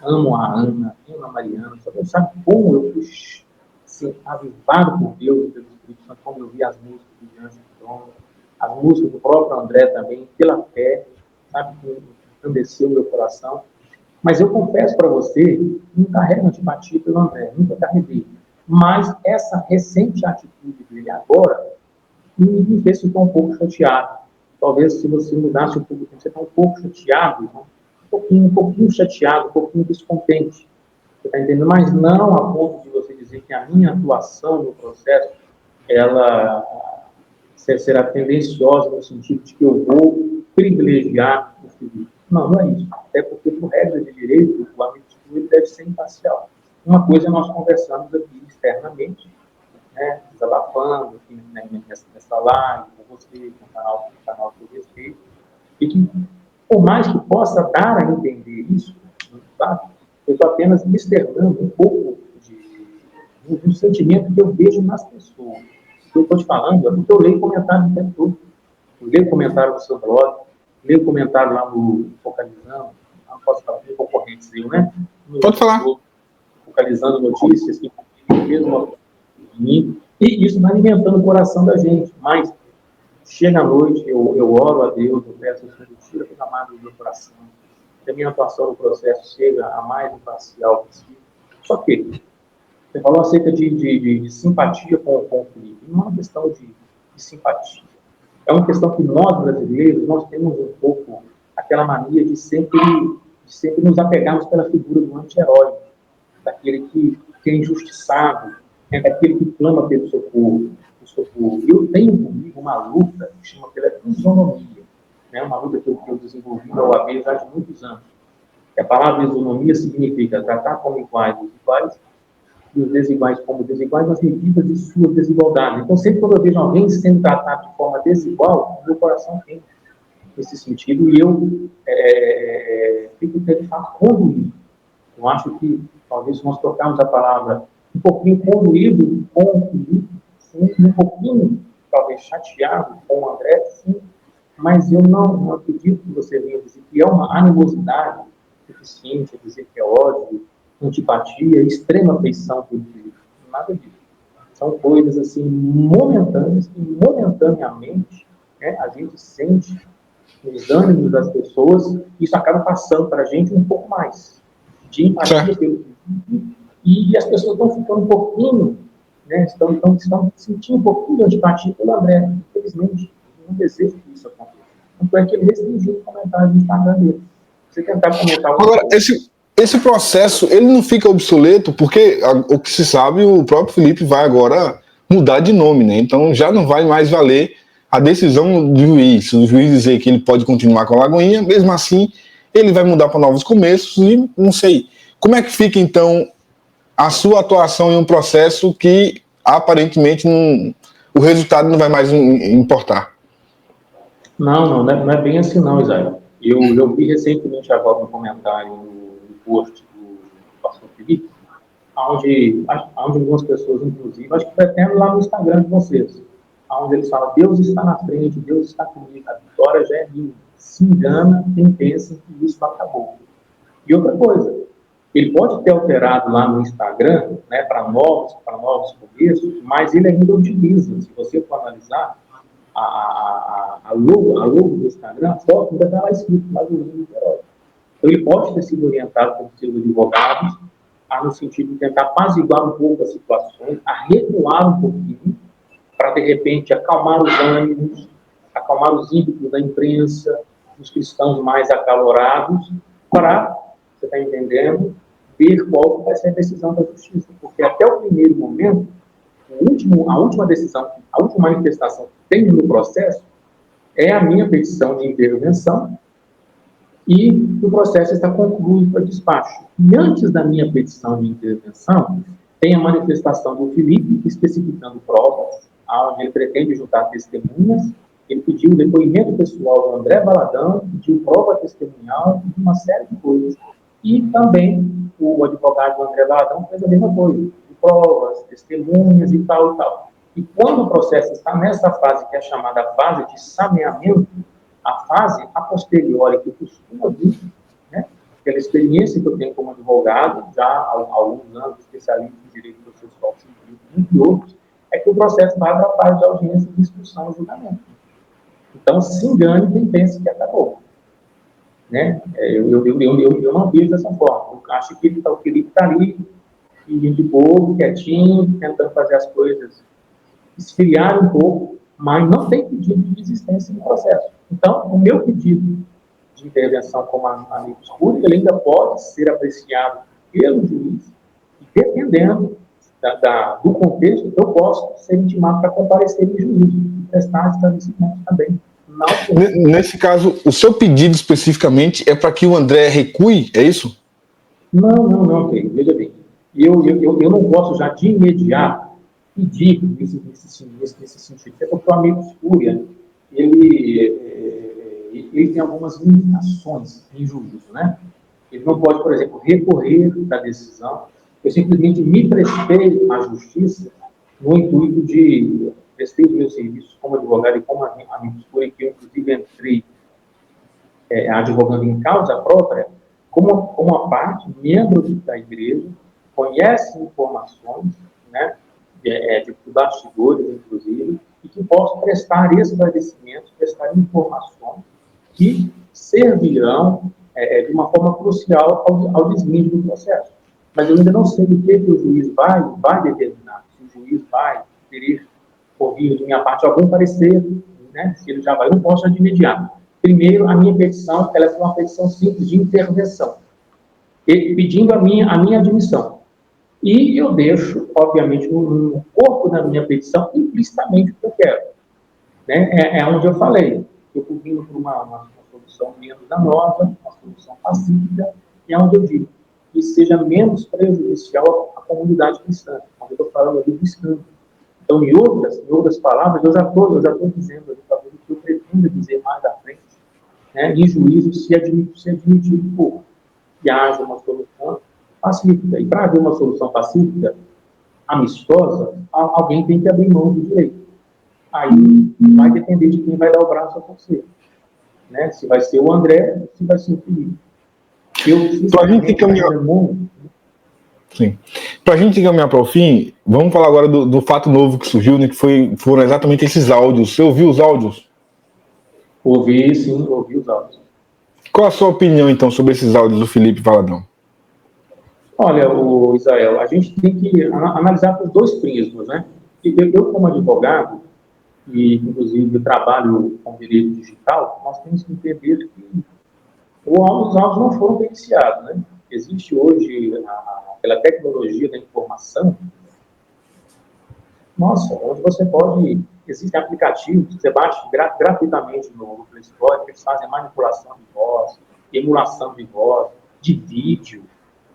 amo a Ana, amo a Mariana. Só que eu sabe como eu fui assim, avivado por Deus, pelo Espírito Santo, como eu vi as músicas do Diante do Trono, as músicas do próprio André também, pela fé, sabe, que engrandeceu o meu coração. Mas eu confesso para você, não carrego antipatia pelo André, nunca carreguei. Mas essa recente atitude dele agora me fez ficar um pouco chateado. Talvez se você mudasse um pouco, você está um pouco chateado, um pouquinho chateado, um pouquinho descontente. Você está entendendo? Mas não a ponto de você dizer que a minha atuação no processo, ela será tendenciosa no sentido de que eu vou privilegiar o Felipe. Não, não é isso. Até porque, por regra de direito, o amigo deve ser imparcial. Uma coisa nós conversamos aqui externamente, né, desabafando aqui, né, nessa live, com você, com o canal que eu respeito, e que, por mais que possa dar a entender isso, tá? Eu estou apenas me externando um pouco do sentimento que eu vejo nas pessoas. O que eu estou te falando é porque eu leio comentários o tempo todo. Eu leio comentário do seu blog, leio comentário lá no Focalizando, não posso falar com concorrentes, né? Pode falar. Focalizando notícias, que mesmo de mim, e isso vai alimentando o coração da gente. Mas chega à noite, eu oro a Deus, eu peço ao Senhor, tira toda a mágoa do meu coração, que a minha atuação no processo seja a mais imparcial possível. Só que você falou acerca de simpatia com o Felipe. Não é uma questão de simpatia. É uma questão que nós, brasileiros, nós temos um pouco aquela mania de sempre nos apegarmos pela figura do anti-herói. daquele que é injustiçado, né, daquele que clama pelo socorro. Eu tenho comigo uma luta que chama pela isonomia, né, uma luta que eu desenvolvi na UAB já há muitos anos. E a palavra isonomia significa tratar como iguais os iguais e os desiguais como desiguais nas medidas de suas desigualdades. Então, sempre quando eu vejo alguém sendo tratado de forma desigual, meu coração tem nesse sentido e eu fico, de fato, conduído. Eu acho que, talvez, se nós trocarmos a palavra um pouquinho conduído com o Felipe, sim, um pouquinho, talvez, chateado com o André, sim, mas eu não acredito que você venha dizer que é uma animosidade suficiente, dizer que é ódio, antipatia, extrema afeição por Felipe. Nada disso. São coisas, assim, momentâneas, que momentaneamente, né, a gente sente nos ânimos das pessoas, isso acaba passando para a gente um pouco mais de empatia pelo Felipe, e as pessoas estão ficando um pouquinho, né, estão sentindo um pouquinho de antipatia pelo André. Infelizmente, eu não desejo que isso aconteça. Tanto é que ele restringiu o comentário no Instagram dele. Você tentar comentar o Agora, esse processo, ele não fica obsoleto, porque o que se sabe, o próprio Felipe vai agora mudar de nome, né? Então já não vai mais valer a decisão do juiz. Se o juiz dizer que ele pode continuar com a Lagoinha, mesmo assim, ele vai mudar para novos começos e não sei. Como é que fica, então, a sua atuação em um processo que, aparentemente, o resultado não vai mais importar? Não é bem assim não, Isaías. Eu vi recentemente agora um comentário no post do pastor Felipe, onde algumas pessoas, inclusive, acho que pretendo lá no Instagram de vocês, onde eles falam, Deus está na frente, Deus está comigo, a vitória já é minha. Se engana quem pensa que isso acabou. E outra coisa, ele pode ter alterado lá no Instagram, né, para novos começos, mas ele ainda utiliza, se você for analisar, a logo do Instagram, a foto ainda está lá escrito, lá do Niterói. Então, ele pode ter sido orientado por seus advogados, no sentido de tentar apaziguar um pouco as situações, a recuar um pouquinho, para, de repente, acalmar os ânimos, acalmar os ímpetos da imprensa, dos cristãos mais acalorados, para, você está entendendo, ver qual vai ser a decisão da justiça. Porque até o primeiro momento, a última decisão, a última manifestação que tem no processo é a minha petição de intervenção e o processo está concluído para despacho. E antes da minha petição de intervenção, tem a manifestação do Felipe, especificando provas, onde ele pretende juntar testemunhas, ele pediu o depoimento pessoal do André Valadão, pediu prova testemunhal e uma série de coisas. E também o advogado do André Valadão fez a mesma coisa, de provas, testemunhas e tal e tal. E quando o processo está nessa fase, que é chamada fase de saneamento, a fase a posteriori, que eu costumo vir, né, pela experiência que eu tenho como advogado, já há alguns anos, especialista em direito processual civil, entre outros, é que o processo vai para a fase de audiência de instrução e julgamento. Então, se engane quem pensa que acabou. Né? Eu não vejo dessa forma. Eu acho que o Felipe está ali, de boa, quietinho, tentando fazer as coisas esfriar um pouco, mas não tem pedido de desistência no processo. Então, o meu pedido de intervenção como amigo escuro, ele ainda pode ser apreciado pelo juiz, e dependendo do contexto, eu posso ser intimado para comparecer no juízo e prestar esclarecimento também. Nesse caso, o seu pedido especificamente é para que o André recue, é isso? Não, ok, veja bem. Eu não posso já de imediato pedir nesse sentido, até porque o amigo Fúria, ele tem algumas limitações em juízo, né? Ele não pode, por exemplo, recorrer da decisão. Eu simplesmente me prestei à justiça no intuito de prestei os meus serviços como advogado e como amigo Fúria, que eu, inclusive, entrei advogando em causa própria, como a parte, membro da igreja, conhece informações, né, de bastidores, inclusive, e que posso prestar esclarecimentos, prestar informações que servirão de uma forma crucial ao desvio do processo. Mas eu ainda não sei o que o juiz vai determinar. Se o juiz vai querer ouvir de minha parte algum parecer, né, se ele já vai, eu não posso de imediato. Primeiro, a minha petição, ela é uma petição simples de intervenção, pedindo a minha admissão. E eu deixo, obviamente, no corpo da minha petição, implicitamente o que eu quero. Né? É onde eu falei. Eu estou vindo por uma solução menos danosa, uma solução pacífica, e é onde eu digo que seja menos prejudicial à comunidade cristã. Quando eu estou falando ali do escândalo. Então, em outras palavras, eu já estou dizendo ali, talvez, o que eu pretendo dizer mais à frente, né, em juízo, se admitido por que haja uma solução pacífica. E para haver uma solução pacífica, amistosa, alguém tem que abrir mão do direito. Aí vai depender de quem vai dar o braço a torcer. Né? Se vai ser o André, se vai ser o Felipe. Para a gente caminhar... Sim. Para a gente caminhar para o fim, vamos falar agora do fato novo que surgiu, né, que foram exatamente esses áudios. Você ouviu os áudios? Ouvi, sim, ouvi os áudios. Qual a sua opinião, então, sobre esses áudios do Felipe Valadão? Olha, o Israel, a gente tem que analisar por dois prismas, né? Eu, como advogado, e inclusive trabalho com direito digital, nós temos que entender que os áudios não foram periciados, né? Existe hoje, pela tecnologia da informação, nossa, onde você pode... Existem aplicativos que você baixa gratuitamente no Play Store, que eles fazem manipulação de voz, emulação de voz, de vídeo,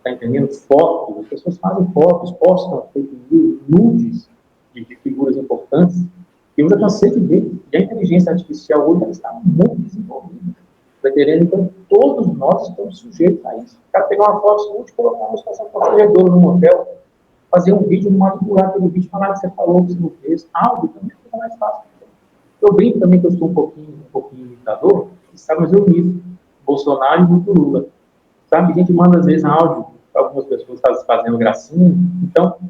tá entendendo? Fotos, as pessoas fazem fotos, postam nudes de figuras importantes. Eu já cansei de ver que a inteligência artificial hoje está muito desenvolvida. Tá entendendo? Então, todos nós estamos sujeitos a isso. O cara pegar uma foto útil, colocar uma situação constrangedora num hotel, fazer um vídeo, manipular aquele vídeo, falar que você falou, que você não fez. Áudio também fica mais fácil. Eu brinco também que eu sou um pouquinho imitador, sabe, mas eu imito Bolsonaro e muito Lula. Sabe, a gente manda às vezes áudio para algumas pessoas fazendo gracinha. Então, o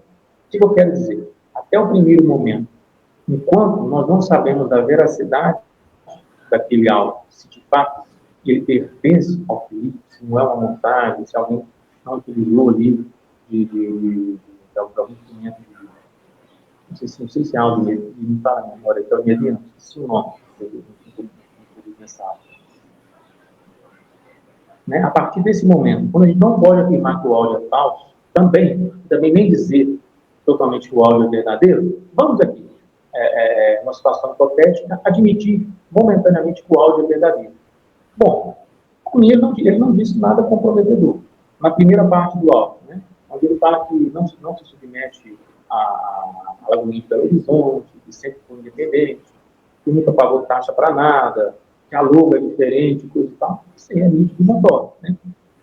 que eu quero dizer? Até o primeiro momento, enquanto nós não sabemos da veracidade daquele áudio, se de fato ele pertence ao Felipe, se não é uma montagem, se alguém não utilizou ali de algum instrumento de... Não sei se é áudio mesmo, me fala na memória, então, não sei o nome, né? A partir desse momento, quando a gente não pode afirmar que o áudio é falso, também nem dizer totalmente que o áudio é verdadeiro, vamos aqui, uma situação hipotética, admitir momentaneamente que o áudio é verdadeiro. Bom, ele não disse nada comprometedor. Na primeira parte do áudio, né, onde ele fala que não se submete a Lagoinha de Belo Horizonte, que sempre foi independente, que nunca pagou taxa para nada, que a logo é diferente, coisa e tal. Isso aí é nítido e notório, né?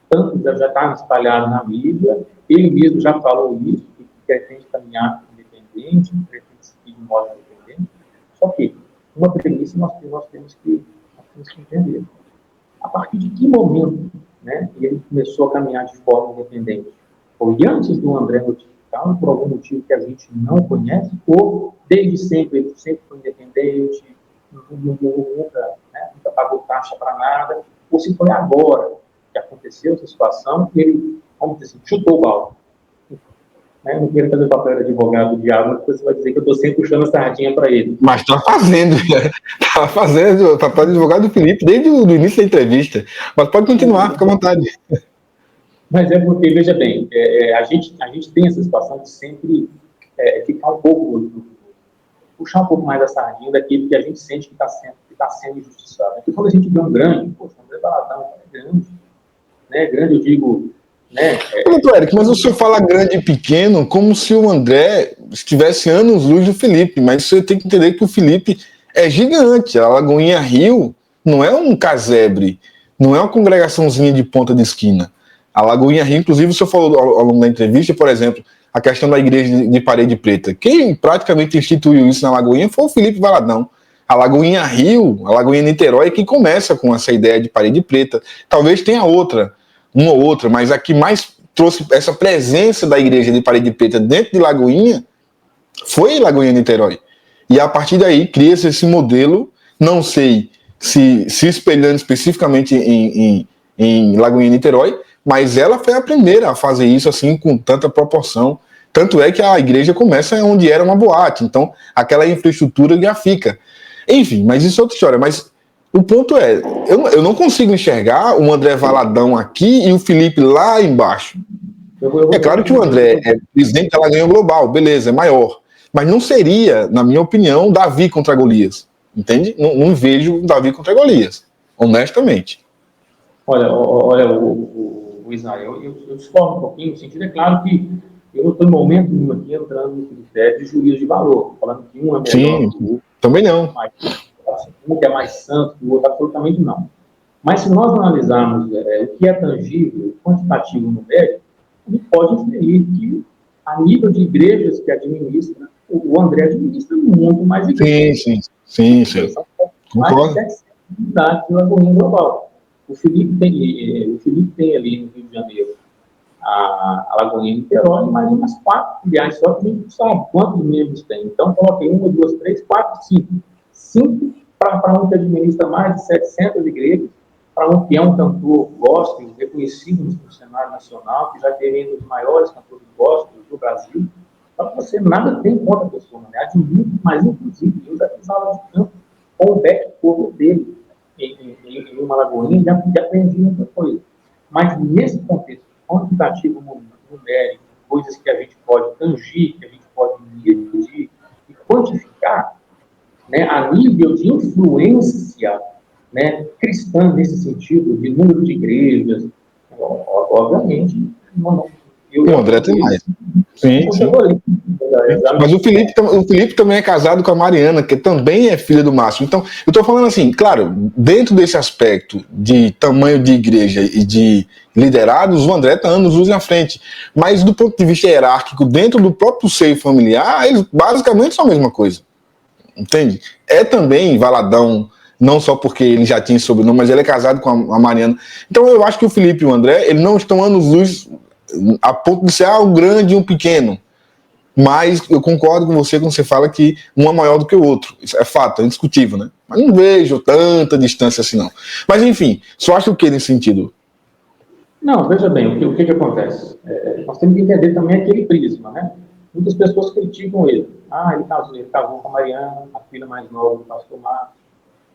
Tanto já está espalhado na mídia, ele mesmo já falou isso, que pretende caminhar independente, pretende seguir de modo independente. Só que uma premissa nós temos que entender. A partir de que momento, né, ele começou a caminhar de forma independente? Foi antes do André notificá-lo, por algum motivo que a gente não conhece, ou desde sempre ele sempre foi independente, nunca pagou taxa para nada, ou se foi agora que aconteceu essa situação, que ele, vamos dizer assim, chutou o balde. Eu não quero fazer o papel de advogado do diabo, mas depois você vai dizer que eu estou sempre puxando a sardinha para ele. Mas está fazendo o papel de advogado do Felipe desde o início da entrevista. Mas pode continuar, fica à vontade. Mas é porque, veja bem, a gente tem essa situação de sempre ficar um pouco, puxar um pouco mais a sardinha daquilo que a gente sente que está sendo injustiçado. Porque quando a gente vê um grande, poxa, o André Valadão é grande, né? Grande, eu digo, né? Eric, mas o senhor fala grande e pequeno como se o André estivesse anos-luz do Felipe, mas você tem que entender que o Felipe é gigante. A Lagoinha Rio não é um casebre, não é uma congregaçãozinha de ponta de esquina. A Lagoinha Rio, inclusive, o senhor falou ao longo da entrevista, por exemplo, a questão da igreja de Parede Preta. Quem praticamente instituiu isso na Lagoinha foi o Felipe Valadão. A Lagoinha Rio, a Lagoinha Niterói, que começa com essa ideia de Parede Preta. Talvez tenha uma ou outra, mas a que mais trouxe essa presença da igreja de Parede Preta dentro de Lagoinha foi Lagoinha Niterói. E a partir daí cria-se esse modelo, não sei se espelhando especificamente em Lagoinha Niterói, mas ela foi a primeira a fazer isso assim com tanta proporção. Tanto é que a igreja começa onde era uma boate, então aquela infraestrutura já fica. Enfim, mas isso é outra história. Mas o ponto é, eu não consigo enxergar o André Valadão aqui e o Felipe lá embaixo. É claro que o André é presidente da Lagoinha Global, beleza, é maior. Mas não seria, na minha opinião, Davi contra Golias. Entende? Não vejo Davi contra Golias, honestamente. Olha, o Israel, eu discordo um pouquinho, no sentido, é claro que eu não estou em momento nenhum aqui entrando no critério de juízo de valor, falando que um é melhor Sim, que o outro, também não. mas um que é mais santo que o outro, absolutamente não. Mas se nós analisarmos o que é tangível, quantitativo, numérico, a gente pode inferir que, a nível de igrejas que administra, o André administra muito mais igrejas. Sim. São mais de Concordo. 700 unidades no Lagoinha Global. O Felipe tem ali no Rio de Janeiro a Lagoinha de Niterói, mais umas 4 filiais, só que a gente não sabe quantos membros tem. Então, coloquei 1, 2, 3, 4, 5. 5 para um que administra mais de 700 igrejas, para um que é um cantor gospel, reconhecido no cenário nacional, que já teve um dos maiores cantores gospel do Brasil. Então, você nada tem contra a pessoa, né? Admito, mas inclusive eu já fiz aula de canto com o back cover dele em uma lagoinha, já aprendi muita coisa. Mas nesse contexto quantitativo, numérico, coisas que a gente pode tangir, que a gente pode medir e quantificar, né, a nível de influência, né, cristã nesse sentido, de número de igrejas, obviamente, O André tem mais. Sim. Mas o Felipe também é casado com a Mariana, que também é filha do Márcio. Então, eu estou falando assim, claro, dentro desse aspecto de tamanho de igreja e de liderados, o André está anos-luz à frente. Mas do ponto de vista hierárquico, dentro do próprio seio familiar, eles basicamente são a mesma coisa. Entende? É também Valadão, não só porque ele já tinha sobrenome, mas ele é casado com a Mariana. Então eu acho que o Felipe e o André, eles não estão anos-luz a ponto de ser um grande e um pequeno. Mas eu concordo com você quando você fala que um é maior do que o outro. Isso é fato, é indiscutível, né? Mas não vejo tanta distância assim, não. Mas enfim, só acho o que nesse sentido? Não, veja bem, o que acontece? Nós temos que entender também aquele prisma, né? Muitas pessoas criticam ele. Ah, ele casou com a Mariana, a filha mais nova do pastor Marcos,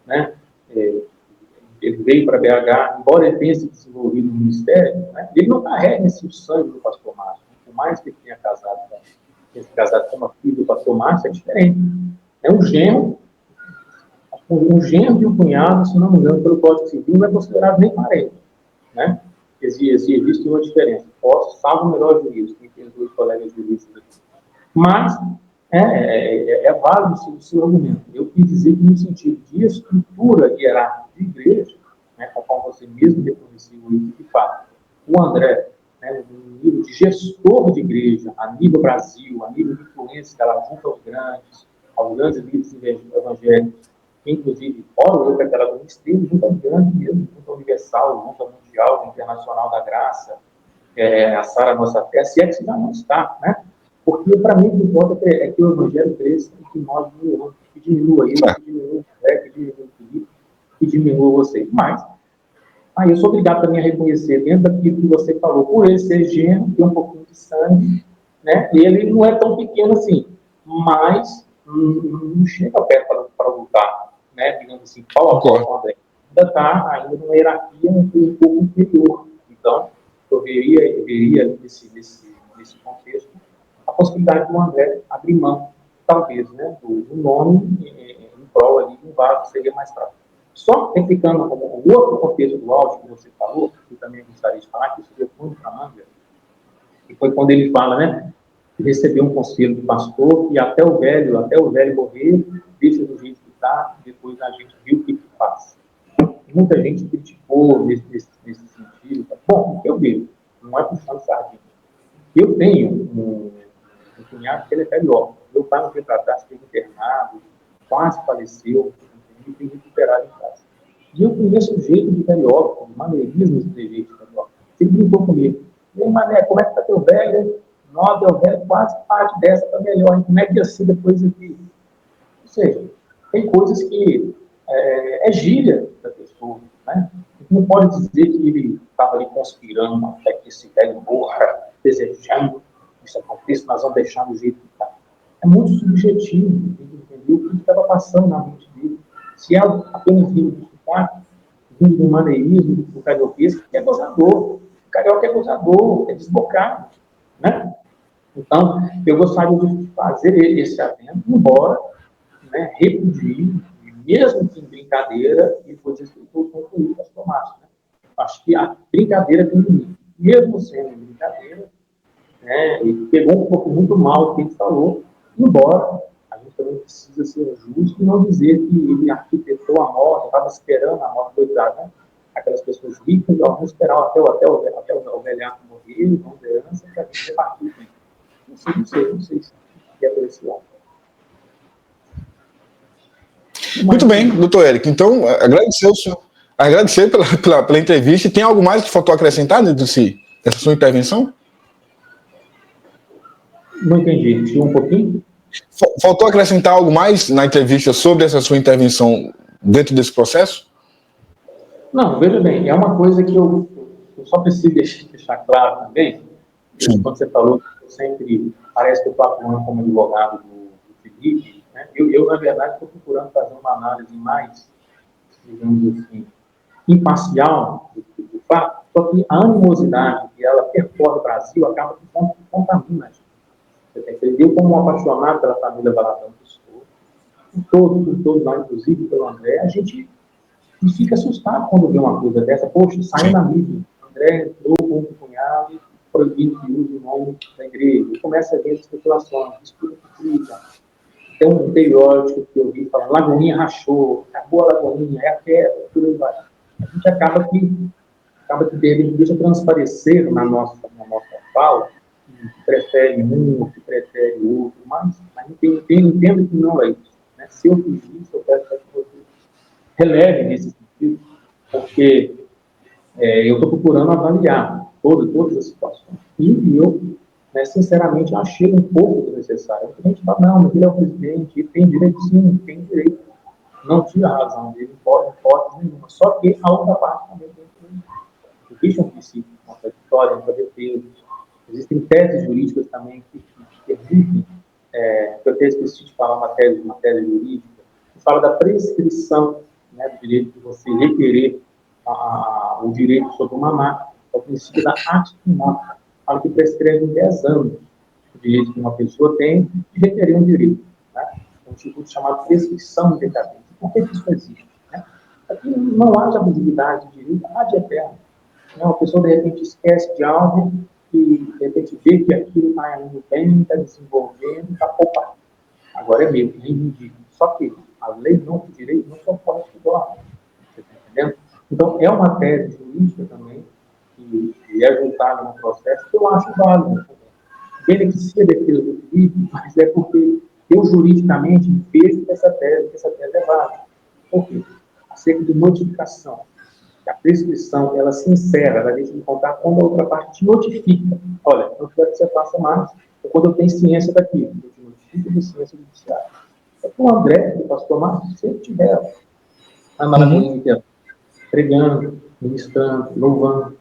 né? Ele veio para BH, embora ele tenha se desenvolvido no ministério, né? Ele não carrega esse sangue do pastor Márcio. Por mais que ele tenha casado com uma filha do pastor Márcio, é diferente. É um genro e um cunhado, se não me engano, pelo Código Civil, não é considerado nem parente, né? Existe uma diferença. Salvo o melhor juízo, tem dois colegas juristas aqui. Mas é válido o seu argumento. Eu quis dizer que no sentido de estrutura hierárquica de igreja, né, conforme você mesmo reconheceu isso de fato, o André, né, no nível de gestor de igreja, a nível Brasil, a nível de influência dela junto aos grandes líderes evangélicos, inclusive, ora eu que aquela esteve junto ao grande mesmo, junto ao Universal, junto ao Mundial, Internacional da Graça, a Sara Nossa Fé, se é que já não está, né? Porque, para mim, o que importa é que o Evangelho cresça e que nós diminuamos, que diminua ele, que diminua o André, que diminua o Felipe, que diminua você. Mas, aí eu sou obrigado também a reconhecer, dentro daquilo que você falou, por ele ser gênero, ter um pouquinho de sangue, né? Ele não é tão pequeno assim, mas não chega perto para lutar, né? Digamos assim, pau a pau com o André. Ainda está ainda numa hierarquia um pouco inferior. Então, eu veria nesse contexto a possibilidade do André abrir mão, talvez, né, do nome em prol ali de um vaso, seria mais prático. Só replicando o outro contexto do áudio que você falou, que eu também gostaria de falar, que isso deu muito para a Manga, e foi quando ele fala, né, que recebeu um conselho do pastor e até o velho morrer, deixa do jeito que está, depois a gente viu o que faz. Muita gente criticou nesse sentido. Bom, o que eu vejo, não é puxando sardinha. Eu tenho um cunhado que ele é carioca. Meu pai, no tempo atrás, esteve internado, quase faleceu, e tem recuperado em casa. E eu conheço o jeito de carioca, o maneirismo de jeito de carioca. Ele brincou comigo. E aí, Mané, como é que tá teu velho? Não, teu velho quase parte dessa tá melhor. Como é que ia ser depois aqui? Ou seja, tem coisas que é gíria da pessoa, né? Não pode dizer que ele estava ali conspirando até que esse velho morra, desejando que isso aconteça, nós vamos deixar do jeito que está. É muito subjetivo, tem que entender o que estava passando na mente dele. Se é apenas vindo do sotaque, vindo do maneirismo, do carioquês, que é gozador. Carioca é acusador, é desbocado, né? Então, eu gostaria de fazer esse evento, embora, né, repudie, mesmo que em brincadeira, e depois isso eu concluí com as tomates, né? Acho que a brincadeira tem limite. Mesmo sendo brincadeira, né, ele pegou um pouco muito mal o que ele falou, embora a gente também precisa ser justo e não dizer que ele arquitetou a morte, estava esperando a morte, coitado, né? Aquelas pessoas ricas, ó, vamos esperar até o velhaco morrer, vamos ver herança para a gente repartir com ele. Não sei se é por esse lado. Muito bem, doutor Érico. Então, agradecer pela entrevista. Tem algo mais que faltou acrescentar dentro dessa sua intervenção? Não entendi. Tinha um pouquinho? Faltou acrescentar algo mais na entrevista sobre essa sua intervenção dentro desse processo? Não, veja bem, é uma coisa que eu só preciso deixar claro também. Quando você falou, eu sempre parece que eu estou atuando como advogado do Felipe, né? Eu, na verdade, estou procurando fazer uma análise mais, digamos assim, imparcial do fato, só que a animosidade que ela percorre o Brasil acaba que contamina a gente. Você tem que entender, eu, como um apaixonado pela família Valadão que sou, por todos nós, inclusive pelo André, a gente fica assustado quando vê uma coisa dessa. Poxa, saiu na mídia. André entrou com um cunhado proibindo que use o nome da igreja. E começa a ver especulações, disputa política. Tem um periódico que eu vi falando, Lagoinha rachou, acabou a Lagoinha, é a queda, tudo aí vai. A gente acaba que deixa transparecer na nossa fala, que prefere um, que prefere outro, mas entendo que não é isso. Né? Se eu fiz isso, eu peço que você releve nesse sentido, porque eu estou procurando avaliar todas as situações. E eu, né, sinceramente, achei um pouco desnecessário. A gente fala, não, mas ele é o presidente, ele tem direito, sim, tem direito. Não tira a razão dele, não pode nenhuma. Só que a outra parte também tem que existe um princípio contraditório entre a defesa. Existem teses jurídicas também que permitem, eu até esqueci de falar uma tese jurídica, que fala da prescrição, né, do direito de você requerer o direito sobre uma marca, é o princípio da atimarca. Fala que prescreve em 10 anos o direito que uma pessoa tem de requerer um direito. Né? É um instituto chamado prescrição indecadente. Por que isso existe? Né? Para que não haja abusividade de direito ad eterno. Uma pessoa, de repente, esquece de algo e, de repente, vê que aquilo está indo bem, está desenvolvendo, está poupado. Agora é meu, nem me digo. Só que a lei não tem direito, não só pode estudar. Você está entendendo? Então, é uma tese jurídica também, que é juntada no processo, que eu acho válida. Beneficia a defesa do Felipe, mas é porque eu, juridicamente, vejo que essa tese é válida. Por quê? Acerca de notificação. A prescrição, ela se encerra, ela deixa de contar quando a outra parte te notifica. Olha, eu quero que você faça mais, ou quando eu tenho ciência daquilo, eu te notifico de ciência judiciária. É que o André, o pastor Marcos, sempre tiveram a Lagoinha inteira, pregando, ministrando, louvando.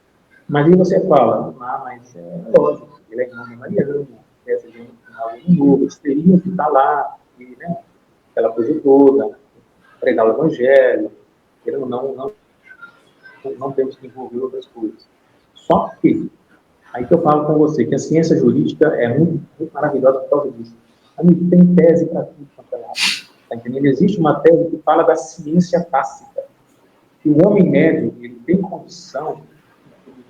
Mas aí você fala, mas é lógico, ele é irmão de Mariana, essa gente no final do novo, eles teriam que estar lá, e, né, aquela coisa toda, pregar o evangelho, querendo não temos que envolver outras coisas. Só que, aí que eu falo com você, que a ciência jurídica é muito, muito maravilhosa por causa disso. Amigo, tem tese para tudo quanto é lado. Tá entendendo? Existe uma tese que fala da ciência tácita. Que o homem médio, ele tem condição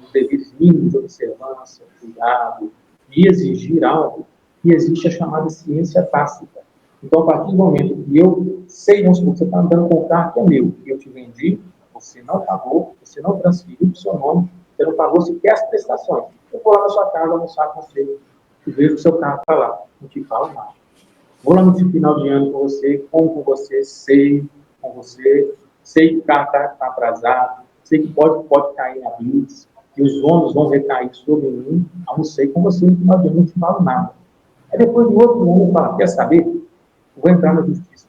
dos deveres mínimos de observância, cuidado, e exigir algo, e existe a chamada ciência tácita. Então, a partir do momento que eu sei, vamos supor, você está andando com o carro que é meu, que eu te vendi, você não pagou, você não transferiu o seu nome, você não pagou sequer as prestações. Eu vou lá na sua casa almoçar com você, e vejo que o seu carro está lá, não te falo nada. Vou lá no final de ano com você, como com você, sei com você, sei que o carro está atrasado, sei que pode cair na blitz, e os ônus vão recair sobre mim, almocei com você, no final de ano não te falo nada. Aí depois do outro ano, eu falo, quer saber? Eu vou entrar na justiça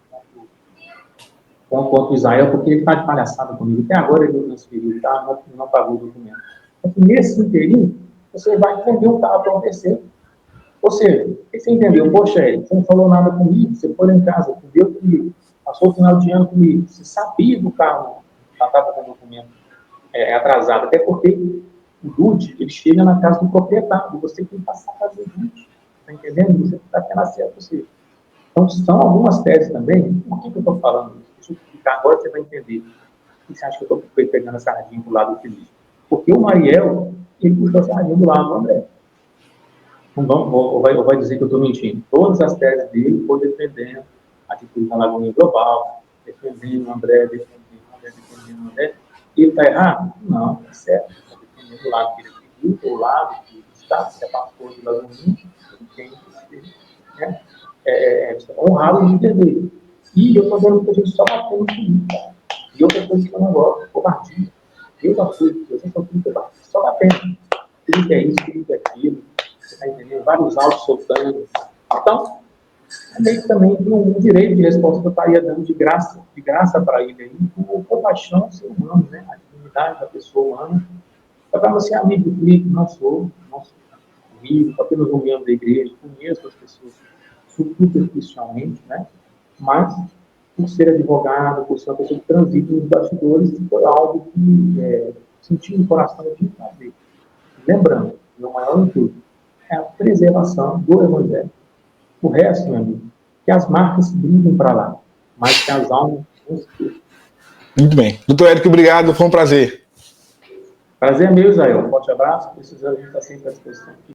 contra o Israel, porque ele está de palhaçada comigo. Até agora ele não transferiu, tá? Não pagou o documento. Então, nesse inteirinho, você vai vender um carro para um terceiro. Ou seja, você entendeu? Poxa, você não falou nada comigo, você foi lá em casa, entendeu comigo, passou o final de ano comigo, você sabia do carro, já estava com o documento atrasado, até porque O DUT, ele chega na casa do proprietário, você tem que passar a casa do DUT, está entendendo? Você está tendo acesso a você. Então, são algumas teses também. Por que eu estou falando isso? Deixa eu explicar agora, você vai entender. Por que você acha que eu estou pegando a sardinha do lado do Felipe? Porque o Mariel, ele puxou a sardinha do lado do André. Ou vai dizer que eu estou mentindo. Todas as teses dele foram defendendo a atitude da Lagoinha Global, defendendo o André, defendendo o André. Ele está errado? Não, está certo. Está defendendo o lado que ele acredita, o lado que está, que é pastor de Lagoinha, ele tem que ser honrado o líder dele. E eu estou vendo muita gente só batendo no Felipe. E outra coisa que eu não gosto, covardia. Eu já fui, eu sempre fui covardia, só batendo. Felipe é isso, Felipe é aquilo. Você está entendendo? Vários áudios soltando. Então, é meio que também um direito de resposta que eu estaria dando de graça para ele aí, com compaixão ao ser humano, né? A dignidade da pessoa humana. Eu estava assim, amigo do Felipe, não sou vivo, apenas um membro da igreja, conheço as pessoas superficialmente, né? Mas, por ser advogado, por ser uma pessoa que transita nos bastidores, foi algo que senti no coração de fazer. Lembrando, meu maior intuito é a preservação do Evangelho. O resto, meu amigo, que as marcas briguem para lá, mas que as almas não se percam. Muito bem. Doutor Érico, obrigado, foi um prazer. Prazer é meu, Israel. Um forte abraço. Precisando, a gente está sempre à disposição.